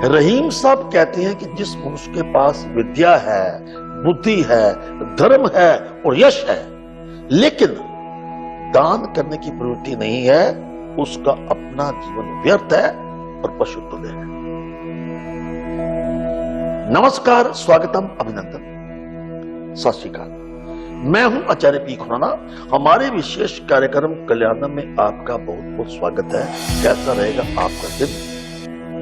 रहीम साहब कहते हैं कि जिस मनुष्य के पास विद्या है, बुद्धि है, धर्म है और यश है, लेकिन दान करने की प्रवृत्ति नहीं है, उसका अपना जीवन व्यर्थ है और पशु तुल्य है। नमस्कार, स्वागतम, अभिनंदन, सत श्री अकाल। मैं हूं आचार्य पी खुराना। हमारे विशेष कार्यक्रम कल्याणम में आपका बहुत बहुत स्वागत है। कैसा रहेगा आपका दिन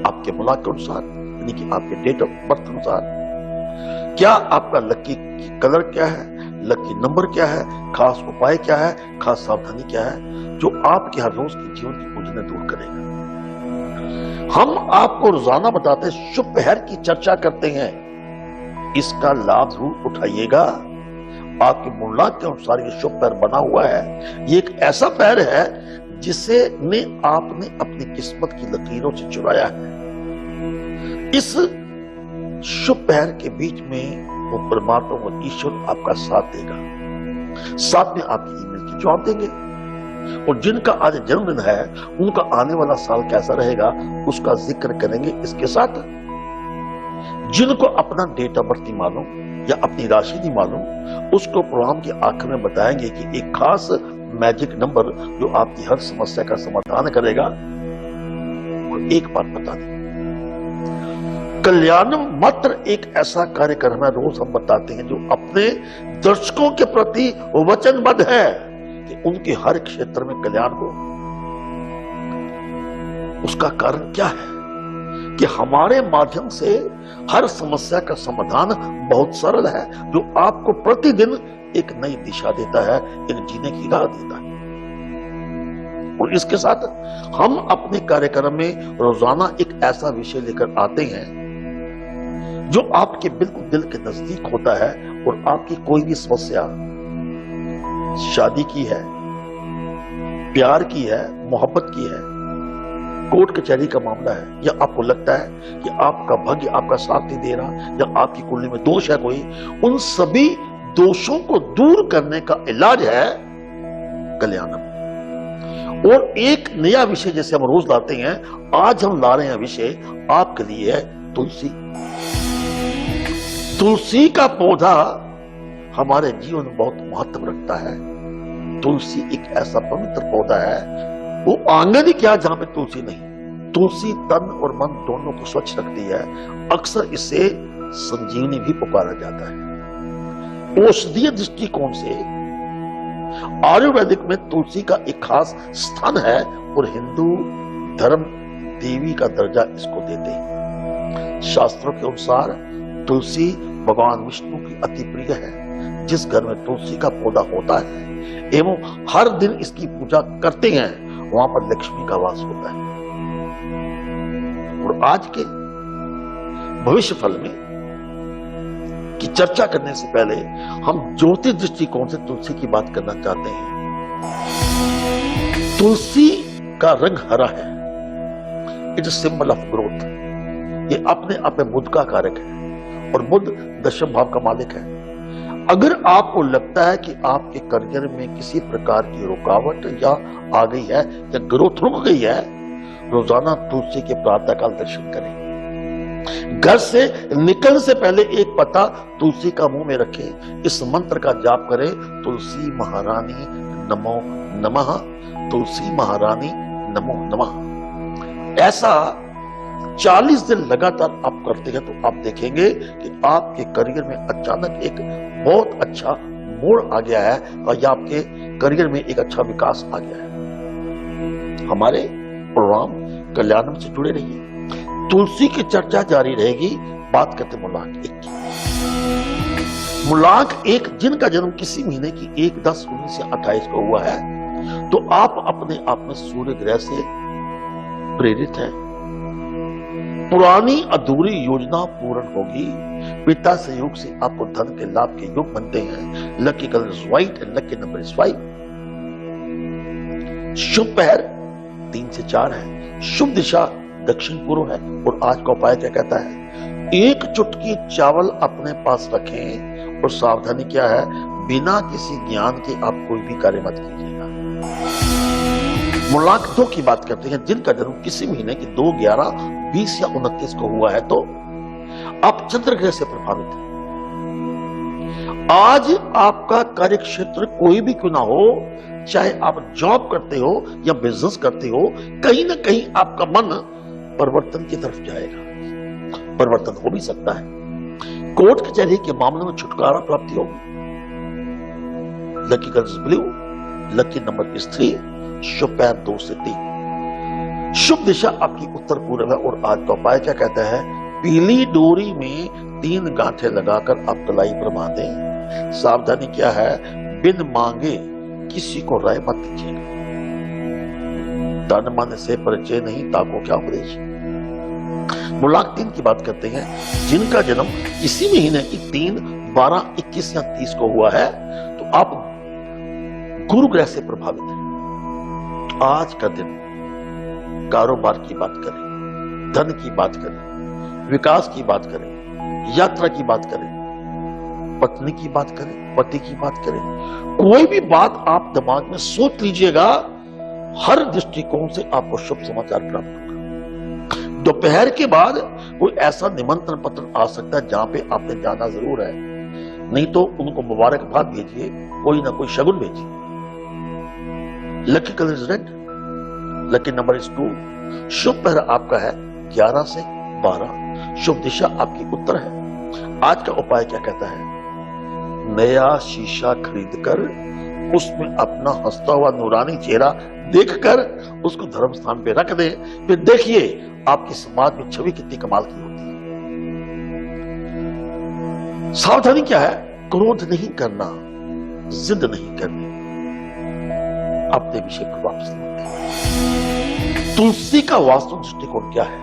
आपके मुलाक के अनुसार, यानी कि आपके डेट ऑफ बर्थ अनुसार। क्या आपका लकी कलर क्या है, लकी नंबर क्या है, खास उपाय क्या है, खास सावधानी क्या है, जो आपके हर रोज के जीवन की उलझनें दूर करेगा। हम आपको रोजाना बताते शुभ पहर की चर्चा करते हैं, इसका लाभ जरूर उठाइएगा। आपके मुल्लाक के अनुसार ये शुभ पैर बना हुआ है। ये एक ऐसा पैर है जिसे आपने अपनी किस्मत की लकीरों से चुराया है। इस शुभ पैर के बीच में वो परमात्मा और ईश्वर आपका साथ देगा, साथ में आपकी ईमेल की जवाब देंगे। और जिनका आज जन्मदिन है उनका आने वाला साल कैसा रहेगा उसका जिक्र करेंगे इसके साथ। जिनको अपना डेट ऑफ बर्थ नहीं मालूम या अपनी राशि नहीं मालूम, उसको प्रोग्राम के आखिर में बताएंगे कि एक खास मैजिक नंबर जो आपकी हर समस्या का समाधान करेगा। और एक बात बता दें, कल्याणम मात्र एक ऐसा कार्यक्रम है, रोज हम बताते हैं, जो अपने दर्शकों के प्रति वचनबद्ध है कि उनके हर क्षेत्र में कल्याण हो। उसका कारण क्या है कि हमारे माध्यम से हर समस्या का समाधान बहुत सरल है, जो आपको प्रतिदिन एक नई दिशा देता है, एक जीने की राह देता है। और इसके साथ हम अपने कार्यक्रम में रोजाना एक ऐसा विषय लेकर आते हैं जो आपके बिल्कुल दिल के नजदीक होता है। और आपकी कोई भी समस्या, शादी की है, प्यार की है, मोहब्बत की है, कोर्ट कचहरी का मामला है, या आपको लगता है कि आपका भाग्य आपका साथ नहीं दे रहा, या आपकी कुंडली में दोष है कोई, उन सभी दोषों को दूर करने का इलाज है कल्याणम। और एक नया विषय जैसे हम रोज लाते हैं, आज हम ला रहे हैं विषय आपके लिए है तुलसी। तुलसी का पौधा हमारे जीवन में बहुत महत्व रखता है। तुलसी एक ऐसा पवित्र पौधा है, वो आंगन ही क्या जहां पे तुलसी नहीं। तुलसी तन और मन दोनों को स्वच्छ रखती है। अक्सर इसे संजीवनी भी पुकारा जाता है। औषधीय दृष्टिकोण से आयुर्वेदिक में तुलसी का एक खास स्थान है और हिंदू धर्म देवी का दर्जा इसको देते हैं। शास्त्रों के अनुसार तुलसी भगवान विष्णु की अति प्रिय है। जिस घर में तुलसी का पौधा होता है एवं हर दिन इसकी पूजा करते हैं, वहां पर लक्ष्मी का वास होता है। और आज के भविष्य फल में की चर्चा करने से पहले हम ज्योतिष दृष्टिकोण से तुलसी की बात करना चाहते हैं। तुलसी का रंग हरा है। It is symbol of growth. ये अपने आप में बुध का कारक है और बुध दशम भाव का मालिक है। अगर आपको लगता है कि आपके करियर में किसी प्रकार की रुकावट या आ गई है या ग्रोथ रुक गई है, रोजाना तुलसी के प्रातःकाल दर्शन करें। घर से निकलने से पहले एक पत्ता तुलसी का मुंह में रखें। इस मंत्र का जाप करें, तुलसी महारानी नमो नमः, तुलसी महारानी नमो नमः। ऐसा 40 दिन लगातार आप करते हैं तो आप देखेंगे कि आपके करियर में अचानक एक बहुत अच्छा मोड़ आ गया है और या आपके करियर में एक अच्छा विकास आ गया है। हमारे प्रोग्राम कल्याणम से जुड़े रहिए। तुलसी की चर्चा जारी रहेगी। बात करते मुलाक एक की। मुलाक एक जिनका जन्म किसी महीने की 1, 10, 19 या 28 को हुआ है, तो आप अपने आप में सूर्य ग्रह से प्रेरित हैं। पुरानी अधूरी योजना पूर्ण होगी। पिता सहयोग से आपको धन के लाभ के योग बनते हैं। Lucky colour is white and lucky number is 5। शुभ पहर 3 से 4 है। शुभ दिशा दक्षिण पूर्व है। और आज का उपाय क्या कहता है? एक चुटकी चावल अपने पास रखें। और सावधानी क्या है? बिना किसी ज्ञान के आप कोई भी कार्य मत कीजिएगा। मुलाकातों की बात करते हैं जिनका जन्म किसी महीने की 2, 11, 20 या 29 को हुआ है तो आप चंद्र ग्रह से प्रभावित हैं। आज आपका कार्य क्षेत्र कोई भी क्यों ना हो, चाहे आप जॉब करते हो या बिजनेस करते हो, कहीं ना कहीं आपका मन परिवर्तन की तरफ जाएगा। परिवर्तन हो भी सकता है, कोर्ट कचहरी के मामले में छुटकारा प्राप्ति होगी। Lucky colour blue, lucky number is 3, शुभ पैर 2 से 3, शुभ दिशा आपकी उत्तर पूर्व है। और आज का उपाय क्या कहता है? पीली डोरी में 3 गांठें लगाकर आप कलाई पर बांधें। सावधानी क्या है? बिन मांगे किसी को राय मत दीजिएगा। तन मन से परिचय नहीं, ताको क्या उपदेश। मुलाक 3 की बात करते हैं, जिनका जन्म इसी महीने की 3, 12, 21 या 30 को हुआ है तो आप गुरु ग्रह से प्रभावित हैं। आज का दिन कारोबार की बात करें, धन की बात करें, विकास की बात करें, यात्रा की बात करें, पत्नी की बात करें, पति की बात करें, कोई भी बात आप दिमाग में सोच लीजिएगा, हर दृष्टिकोण से आपको शुभ समाचार प्राप्त होगा। दोपहर के बाद कोई ऐसा निमंत्रण पत्र आ सकता है जहां पे आपने जाना जरूर है, नहीं तो उनको मुबारकबाद भेजिए, कोई ना कोई शगुन भेजिए। Lucky colour is red, lucky number is 2, शुभ पहरा आपका है 11 से 12, शुभ दिशा आपकी उत्तर है। आज का उपाय क्या कहता है? नया शीशा खरीदकर उसमें अपना हंसता हुआ नूरानी चेहरा देखकर उसको धर्म स्थान पे रख दें, फिर देखिए आपकी समाज में छवि कितनी कमाल की होती है। सावधानी क्या है? क्रोध नहीं करना, जिद नहीं करनी, अपने विषय पर वापस लौटें। तुलसी का वास्तु दृष्टिकोण क्या है?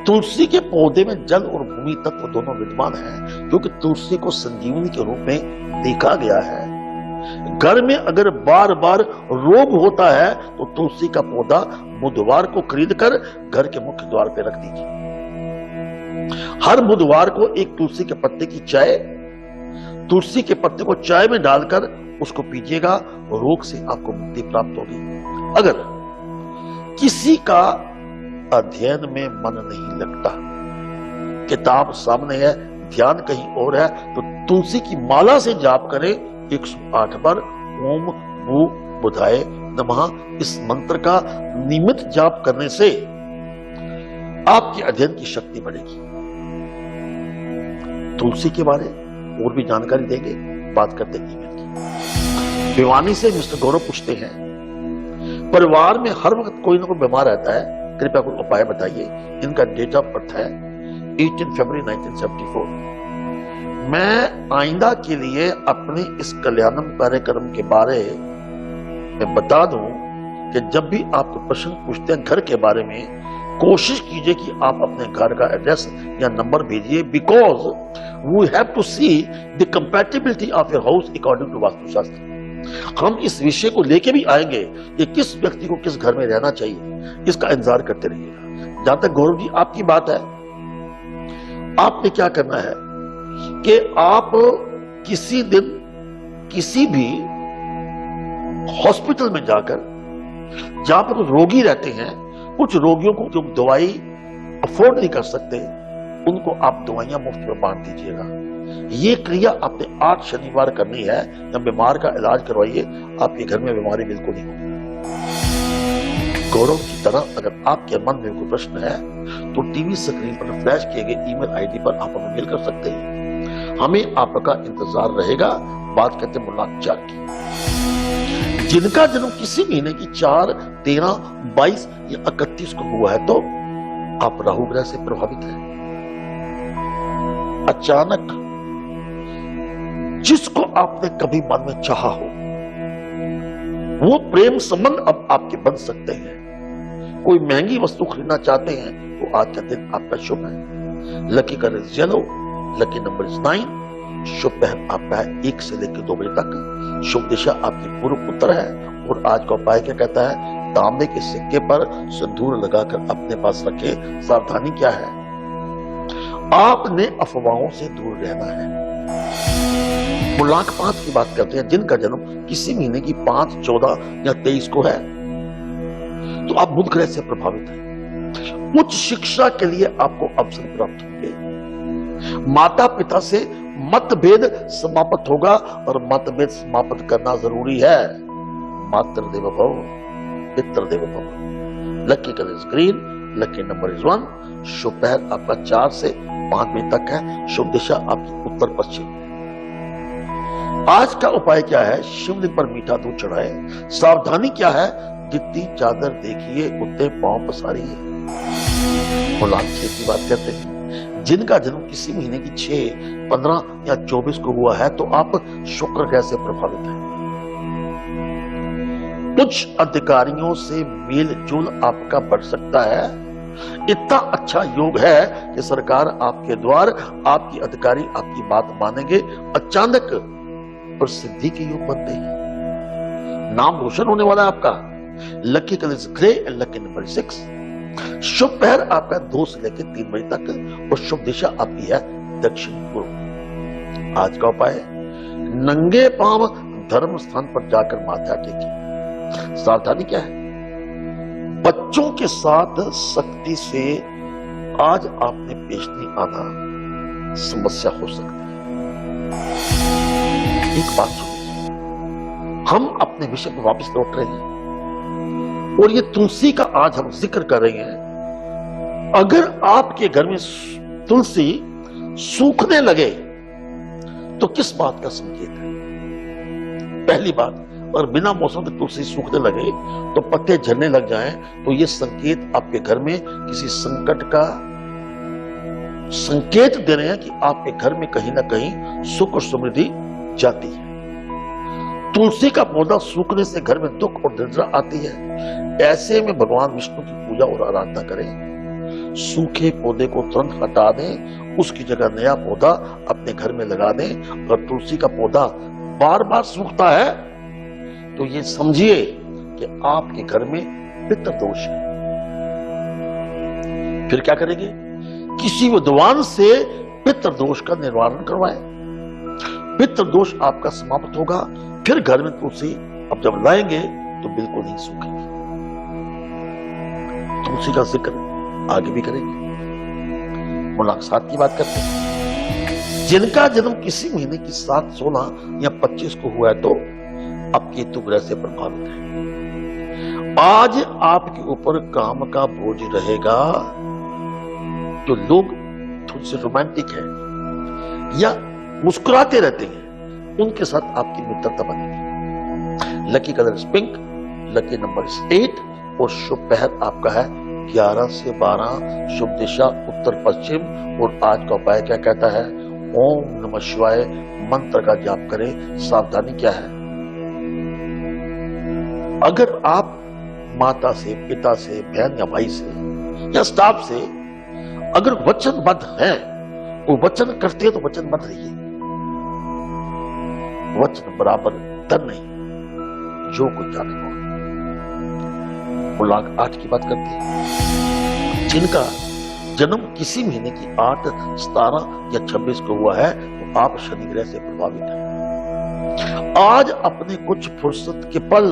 तुलसी के पौधे में जल और भूमि तत्व दोनों विद्यमान हैं, क्योंकि तुलसी को संजीवनी के रूप में देखा गया है। घर में अगर बार बार रोग होता है तो तुलसी का पौधा बुधवार को खरीदकर घर के मुख्य द्वार पर रख दीजिए। हर बुधवार को एक तुलसी के पत्ते की चाय, तुलसी के पत्ते को चाय में डालकर उसको पीजिएगा, रोग से आपको मुक्ति प्राप्त होगी। अगर किसी का अध्ययन में मन नहीं लगता, किताब सामने है, ध्यान कहीं और है, तो तुलसी की माला से जाप करें 108 बार ओम भू बुधाय नमः। इस मंत्र का नियमित जाप करने से आपके अध्ययन की शक्ति बढ़ेगी। तुलसी के बारे और भी जानकारी देंगे, बात करते हैं ईमेल की। भिवानी से मिस्टर गौरव पूछते हैं, परिवार में हर वक्त कोई ना कोई बीमार रहता है, कृपया कोई उपाय बताइए। इनका डेट ऑफ बर्थ है 18 फरवरी 1974। मैं आइंदा के लिए अपने इस कल्याणम कार्यक्रम के बारे में बता दूं कि जब भी आप प्रश्न पूछते हैं घर के बारे में, कोशिश कीजिए कि आप अपने घर का एड्रेस या नंबर भेजिए, because we have to see the compatibility of your house according to Vastushastra. हम इस विषय को लेके भी आएंगे कि किस व्यक्ति को किस घर में रहना चाहिए, इसका इंतजार करते रहिएगा। जहां तक गौरव जी आपकी बात है, आपने क्या करना है कि आप किसी दिन किसी भी हॉस्पिटल में जाकर, जहां पर रोगी रहते हैं, कुछ रोगियों को जो दवाई अफोर्ड नहीं कर सकते, उनको आप दवाइयां मुफ्त में बांट दीजिएगा। ये क्रिया आपने 8 शनिवार करनी है। जब बीमार का इलाज करवाइए, आपके घर में बीमारी बिल्कुल नहीं होगी। गौरव की तरह अगर आपके मन में कोई प्रश्न है तो टीवी स्क्रीन पर फ्लैश किए गए ईमेल आईडी पर आप हमें मेल कर सकते हैं, हमें आपका इंतजार रहेगा। बात करते हैं मुलाक 4 की। जिनका जन्म किसी महीने की 4, 13, 22 या 31 को हुआ है तो आप राहु ग्रह से प्रभावित हैं। अचानक जिसको आपने कभी मन में चाहा हो, वो प्रेम संबंध अब आपके बन सकते हैं। कोई महंगी वस्तु खरीदना चाहते हैं तो आज का दिन आपका शुभ है। Lucky colour is yellow, lucky number is 9, शुभ पहर आपका है 1 से लेकर 2 बजे तक, शुभ दिशा आपकी पूर्व उत्तर है। और आज का उपाय क्या कहता है? तांबे के सिक्के पर सिंदूर लगाकर अपने पास रखें। सावधानी क्या है? आपने अफवाहों से दूर रहना है। मुलाक 5 की बात करते हैं, जिनका जन्म किसी महीने की 5, 14 या 23 को है तो आप बुध ग्रह से प्रभावित हैं। उच्च शिक्षा के लिए आपको अवसर प्राप्त होंगे। माता पिता से मतभेद समाप्त होगा और मतभेद समाप्त करना जरूरी है। मातृदेवो भव, पितृदेवो भव। Lucky colour is green, lucky number is 1। शुभ पहर आपका 4 से 5 बजे तक है। शुभ दिशा आपकी उत्तर पश्चिम। आज का उपाय क्या है? शिवलिंग पर मीठा दूध चढ़ाए। सावधानी क्या है? जितनी चादर देखिए उतने पांव पसारिए। मुलाक 6 की बात करते हैं। जिनका जन्म किसी महीने की 6, 15 या 24 को हुआ है तो आप शुक्र ग्रह से प्रभावित हैं। उच्च अधिकारियों से मेल जोल आपका बढ़ सकता है। इतना अच्छा योग है कि सरकार आपके द्वार, आपकी अधिकारी आपकी बात मानेंगे। अचानक प्रसिद्धि के योग बनते हैं। नाम रोशन होने वाला है आपका। Lucky colour is grey and lucky number 6। शुभ पहर आपका 2 से लेकर 3 बजे तक और शुभ दिशा आपकी है दक्षिण पूर्व। आज का उपाय, नंगे पांव धर्म स्थान पर जाकर माथा टेकिए। सावधानी क्या है? बच्चों के साथ सख्ती से आज आपने पेश नहीं आना, समस्या हो सकती है। एक बात सुनिए, हम अपने विषय पर वापस लौट रहे हैं और ये तुलसी का आज हम जिक्र कर रहे हैं। अगर आपके घर में तुलसी सूखने लगे तो किस बात का संकेत है? पहली बात, और बिना मौसम के तुलसी सूखने लगे तो पत्ते झड़ने लग जाएं तो ये संकेत आपके घर में किसी संकट का संकेत दे रहे हैं कि आपके घर में कहीं ना कहीं सुख और समृद्धि जाती है। तुलसी का पौधा सूखने से घर में दुख और दरिद्रता आती है। ऐसे में भगवान विष्णु की पूजा और आराधना करें। सूखे पौधे को तुरंत हटा दें, उसकी जगह नया पौधा अपने घर में लगा दें। अगर तुलसी का पौधा बार बार सूखता है तो ये समझिए कि आपके घर में पितृ दोष है। फिर क्या करेंगे? किसी विद्वान से पितृ दोष का निवारण करवाएं। पितृ दोष आपका समाप्त होगा। फिर घर में तुलसी अब जब लाएंगे तो बिल्कुल नहीं सूखेगी। तुलसी का जिक्र आगे भी करेंगे। मुलाकात की बात करते हैं। जिनका जन्म किसी महीने की 7, 16 या 25 को हुआ है तो अब केतु ग्रह से प्रभावित है। आज आपके ऊपर काम का बोझ रहेगा। जो लोग थोड़े से रोमांटिक हैं या मुस्कुराते रहते हैं उनके साथ आपकी मित्रता बनेगी। Lucky colour is pink, lucky number is 8 और शुभ पहर आपका है 11 से 12। शुभ दिशा उत्तर पश्चिम। और आज का उपाय क्या कहता है? ओम नमः शिवाय मंत्र का जाप करें। सावधानी क्या है? अगर आप माता से, पिता से, बहन या भाई से या स्टाफ से अगर वचनबद्ध हैं, वो वचन करते हैं तो वचनबद्ध रहिए। वचन बराबर धन नहीं, जो कुछ जाने को। मुलाक 8 की बात करते हैं। जिनका जन्म किसी महीने की 8, 17 या 26 को हुआ है तो आप शनि ग्रह से प्रभावित हैं। आज अपने कुछ फुर्सत के पल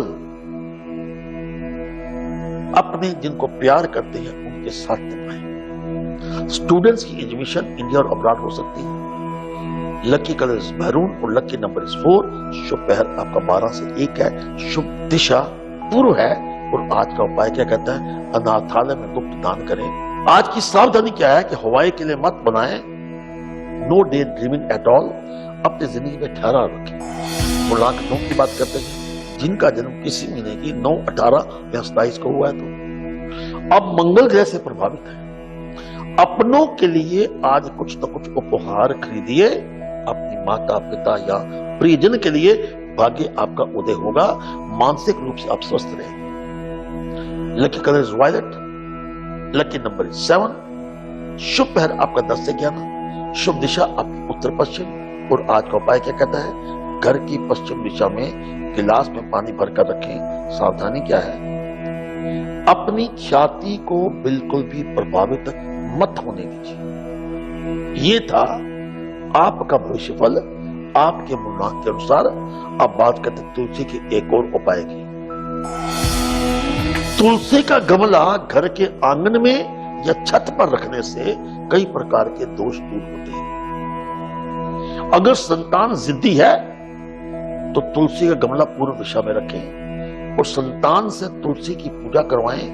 अपने जिनको प्यार करते हैं उनके साथ निभाएं। स्टूडेंट्स की एजुकेशन इंडिया और अब्रॉड हो सकती है। लकी कलर इज मैरून और लकी नंबर इज 4। शुभ पहर आपका 12 से 1 है। शुभ दिशा पूर्व है। और आज का उपाय क्या कहता है? अनाथालय में गुप्त दान करें। आज की सावधानी क्या है कि हवाई के लिए मत बनाएं। No daydreaming at all. अपनी जिंदगी में ठहराव रखें। मुलाक 9 की बात करते हैं। जिनका जन्म किसी महीने की 9, 18 या 27 को हुआ है तो अब मंगल ग्रह से प्रभावित है। अपनों के लिए आज कुछ न कुछ उपहार खरीदिए। अपनी माता, पिता या प्रियजन के लिए भाग्य आपका उदय होगा। मानसिक रूप से आप स्वस्थ रहेंगे। Lucky colour is violet, lucky number is 7। शुभ पहर आपका 10 से 11। शुभ दिशा आपकी उत्तर पश्चिम। और आज का उपाय क्या कहता है? घर की पश्चिम दिशा में गिलास में पानी भरकर रखें। सावधानी क्या है? अपनी ख्याति को बिल्कुल भी प्रभावित मत होने दीजिए। ये था आपका भविष्यफल आपके मुलाक के अनुसार। अब बात करते तुलसी के एक और उपाय की। तुलसी का गमला घर के आंगन में या छत पर रखने से कई प्रकार के दोष दूर होते हैं। अगर संतान जिद्दी है तो तुलसी का गमला पूर्व दिशा में रखें और संतान से तुलसी की पूजा करवाएं।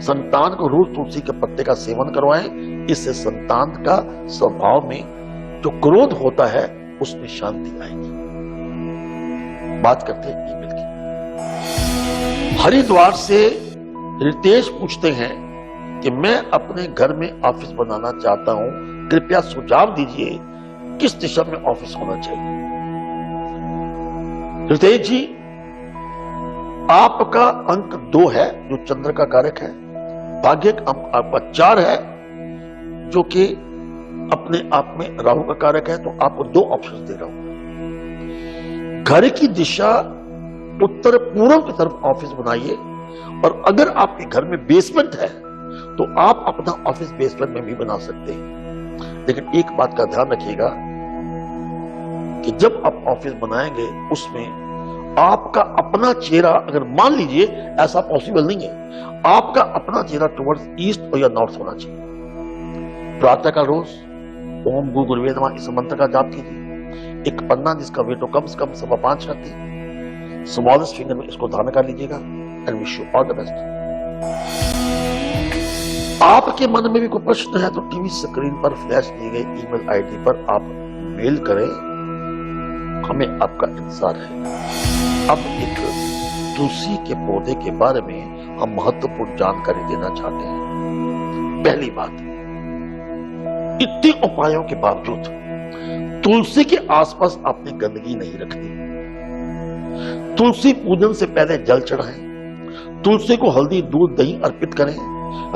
संतान को रोज तुलसी के पत्ते का सेवन करवाएं। इससे संतान का स्वभाव में जो क्रोध होता है उसमें शांति आएगी। बात करते हैं ईमेल की। हरिद्वार से रितेश पूछते हैं कि मैं अपने घर में ऑफिस बनाना चाहता हूं, कृपया सुझाव दीजिए किस दिशा में ऑफिस होना चाहिए। रितेश जी, आपका अंक 2 है जो चंद्र का कारक है। भाग्यक अंक आपका 4 है जो कि अपने आप में राहु का कारक है। तो आपको 2 ऑप्शन दे रहा हूं। घर की दिशा उत्तर पूर्व की तरफ ऑफिस बनाइए और अगर आपके घर में बेसमेंट है तो आप अपना ऑफिस बेसमेंट में भी बना सकते हैं। लेकिन एक बात का ध्यान रखिएगा कि जब आप ऑफिस बनाएंगे उसमें आपका अपना चेहरा, अगर मान लीजिए ऐसा पॉसिबल नहीं है, आपका अपना चेहरा टुवर्ड्स ईस्ट और या नॉर्थ होना चाहिए। प्रातः का रोज ओम गु गुरुवे नमः इस मंत्र का जाप कीजिए। एक पन्ना जिसका वेट कम से कम 5.25 रहती, स्मॉलेस्ट फिंगर में इसको धारण कर लीजिएगा। And wish you all the best. आपके मन में भी कोई प्रश्न है तो टीवी स्क्रीन पर फ्लैश दिए गए ईमेल आईडी पर आप मेल करें, हमें आपका इंतजार है। अब एक तुलसी के पौधे के बारे में हम महत्वपूर्ण जानकारी देना चाहते हैं। पहली बात, इतने उपायों के बावजूद तुलसी के आसपास आपने गंदगी नहीं रखनी। तुलसी पूजन से पहले जल चढ़ाएं। तुलसी को हल्दी, दूध, दही अर्पित करें।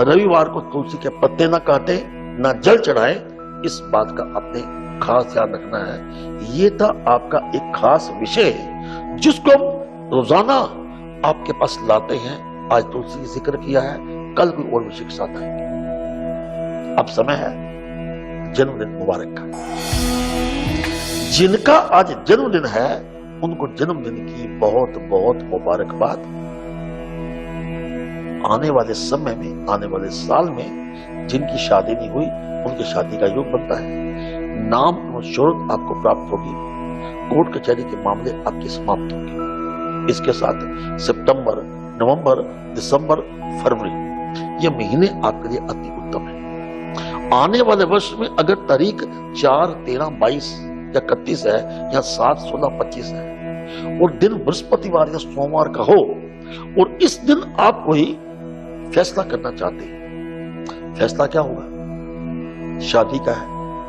रविवार को तुलसी के पत्ते ना काटें, ना जल चढ़ाएं। इस बात का आपने खास ध्यान रखना है। ये था आपका एक खास विषय जिसको हम रोजाना आपके पास लाते हैं। आज तुलसी की जिक्र किया है, कल भी और विषय के साथ आएंगे। अब समय है जन्मदिन मुबारक का। जिनका आज जन्मदिन है उनको जन्मदिन की बहुत बहुत मुबारकबाद। आने वाले समय में, आने वाले साल में जिनकी शादी नहीं हुई उनकी शादी का योग बनता है। नाम और शोहरत आपको प्राप्त होगी। कोर्ट कचहरी के मामले आपके समाप्त होंगे। इसके साथ सितंबर, नवंबर, दिसंबर, फरवरी ये महीने आपके लिए अति उत्तम है। आने वाले वर्ष में अगर तारीख 4, 13, 22 या 31 है या 7, 16, 25 है और दिन बृहस्पतिवार या सोमवार का हो और इस दिन आप कोई फैसला करना चाहते हैं, फैसला क्या होगा? शादी का है,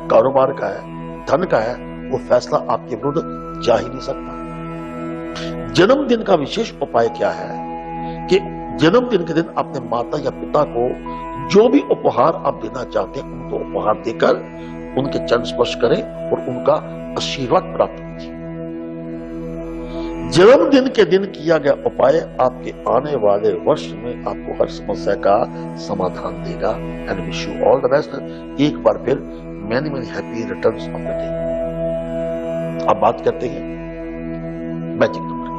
कारोबार का है, धन का है, वो फैसला आपके विरुद्ध जा ही नहीं सकता। जन्मदिन का विशेष उपाय क्या है कि जन्मदिन के दिन अपने माता या पिता को जो भी उपहार आप देना चाहते हैं उनको उपहार देकर उनके चरण स्पर्श करें और उनका आशीर्वाद प्राप्त कीजिए। जन्मदिन के दिन किया गया उपाय आपके आने वाले वर्ष में आपको हर समस्या का समाधान देगा। And wish you all the best. एक बार फिर many many happy returns of the day. अब बात करते हैं मैजिक नंबर की।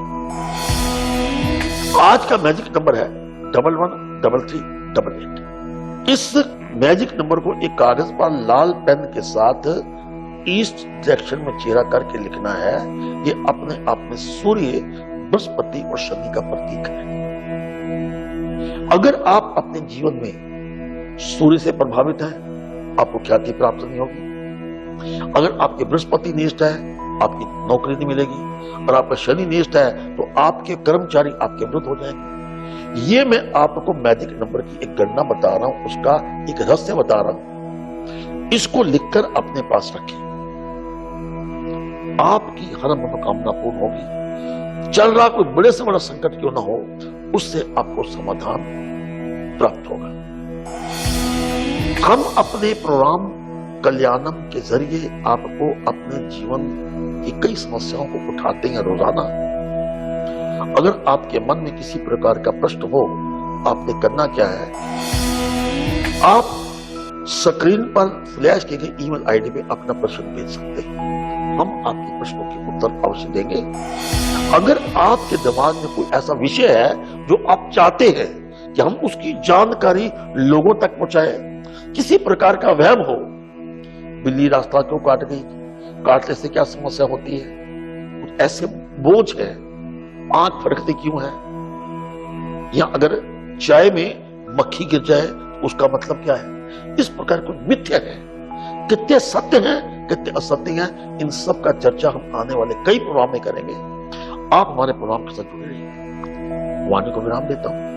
आज का मैजिक नंबर है 113388। इस मैजिक नंबर को एक कागज पर लाल पेन के साथ ईस्ट डायरेक्शन में चेहरा करके लिखना है। ये अपने आप में सूर्य, बृहस्पति और शनि का प्रतीक है। अगर आप अपने जीवन में सूर्य से प्रभावित हैं, आपको ख्याति प्राप्त नहीं होगी। अगर आपके बृहस्पति नीस्ट है, आपकी नौकरी नहीं मिलेगी। और आपका शनि नीस्ट है तो आपके कर्मचारी आपके विरुद्ध हो जाएंगे। ये मैं आपको मैजिक नंबर की एक गणना बता रहा हूं, उसका एक रहस्य बता रहा हूं। इसको लिखकर अपने पास रखें। आपकी हर मनोकामना पूर्ण होगी। चल रहा कोई बड़े से बड़ा संकट क्यों ना हो, उससे आपको समाधान प्राप्त होगा। हम अपने प्रोग्राम कल्याणम के जरिए आपको अपने जीवन की कई समस्याओं को उठाते हैं रोजाना। अगर आपके मन में किसी प्रकार का प्रश्न हो, आपने करना क्या है, आप स्क्रीन पर फ्लैश किए गए ईमेल आईडी पे अपना प्रश्न भेज सकते हैं। हम आपके प्रश्नों के उत्तर अवश्य देंगे। अगर आपके दिमाग में कोई ऐसा विषय है जो आप चाहते हैं कि हम उसकी जानकारी लोगों तक पहुंचाए। किसी प्रकार का वहम हो, बिल्ली रास्ता क्यों काट गई, काटने से क्या समस्या होती है, कुछ ऐसे बोझ है, आंख फड़कती क्यों है, या अगर चाय में मक्खी गिर जाए उसका मतलब क्या है, इस प्रकार को मिथ्या है, कितने सत्य हैं कितने असत्य हैं, इन सब का चर्चा हम आने वाले कई प्रोग्राम में करेंगे। आप हमारे प्रोग्राम के साथ जुड़े रहिए। वाणी को विराम देता हूं,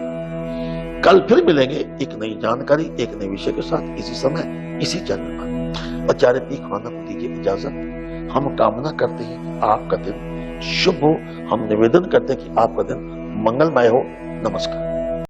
कल फिर मिलेंगे एक नई जानकारी एक नए विषय के साथ, इसी समय इसी चैनल पर। आचार्य पी खाना को दीजिए इजाजत। हम कामना करते हैं कि आपका दिन शुभ हो, हम निवेदन करते हैं कि आपका दिन मंगलमय हो। नमस्कार।